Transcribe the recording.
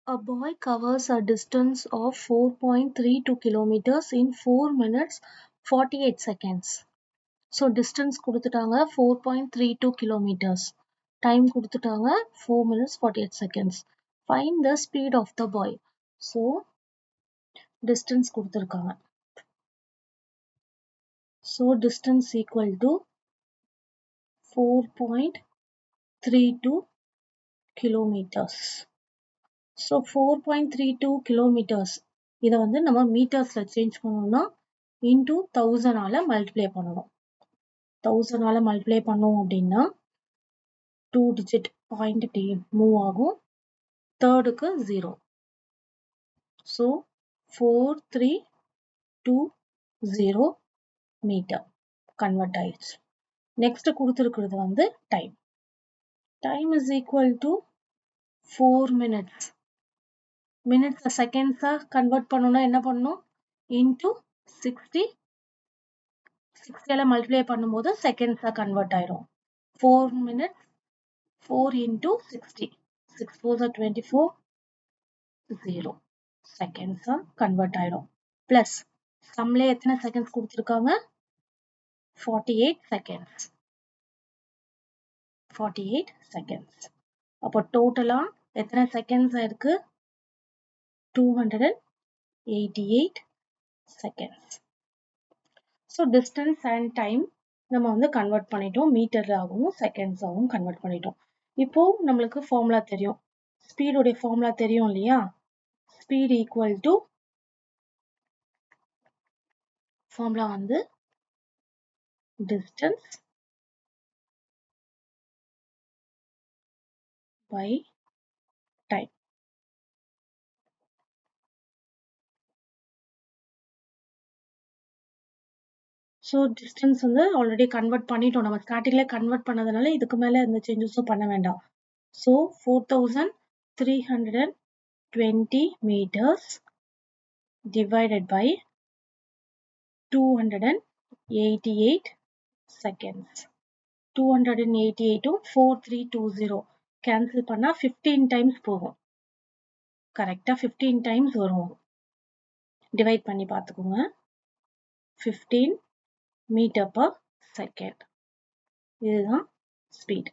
A boy covers a distance of 4.32 kilometers in 4 minutes 48 seconds. So distance கொடுத்துட்டாங்க 4.32 kilometers. Time கொடுத்துட்டாங்க 4 minutes 48 seconds. Find the speed of the boy. So distance கொடுத்துருக்காங்க. So distance equal to 4.32 kilometers. So 4.32 kilometers. இதை வந்து நம்ம மீட்டர்ஸ்ல change பண்ணோம்னா into 1000 ஆல multiply பண்ணணும். 1000 ஆல மல்டிப்ளை பண்ணோம் அப்படின்னா 2 டிஜிட் பாயிண்ட் மூவ் ஆகும். தேர்டுக்கு 0. ஸோ 4320 மீட்டர் கன்வெர்ட் ஆயிடுச்சு. நெக்ஸ்ட் கொடுத்துருக்கிறது வந்து time. Time is equal to 4 minutes. மினிட்ஸை செகண்ட்ஸாக கன்வெர்ட் பண்ணணும்னா என்ன பண்ணணும்? இன்டூ 60. 60 மல்டிப்ளை பண்ணும்போது செகண்ட்ஸாக கன்வெர்ட் ஆயிரும். 4 minutes 4 into 60. 6 4s are 24. 0 செகண்ட்ஸா convert ஆயிடும். பிளஸ் சம்ல எத்தனை செகண்ட்ஸ் கொடுத்துருக்காங்க? 48 செகண்ட்ஸ். 48 செகண்ட்ஸ். அப்போ டோட்டலா எத்தனை செகண்ட்ஸ் இருக்கு? 288 seconds. So distance and time நம்ம வந்து கன்வெர்ட் பண்ணிட்டோம். மீட்டர் ஆகவும் செகண்ட்ஸ் ஆகவும் கன்வெர்ட் பண்ணிட்டோம். இப்போ நம்மளுக்கு ஃபார்முலா தெரியும். ஸ்பீடோடைய ஃபார்முலா தெரியும் இல்லையா? ஸ்பீட் ஈக்குவல் டு ஃபார்முலா வந்து distance by time. So distance வந்து ஆல்ரெடி கன்வெர்ட் பண்ணிட்டோம். நம்ம ஸ்டார்டிங்ல கன்வெர்ட் பண்ணதுனால இதுக்கு மேலே எந்த சேஞ்சஸும் பண்ண வேண்டாம். So 4320 metres divided by 288 seconds. 288 4320 cancel பண்ணா 15 டைம்ஸ் போகும். கரெக்டா 15 டைம்ஸ் வரும். டிவைட் பண்ணி பார்த்துக்கோங்க. 15 மீட்டர் பர் செகண்ட். இதுதான் ஸ்பீட்.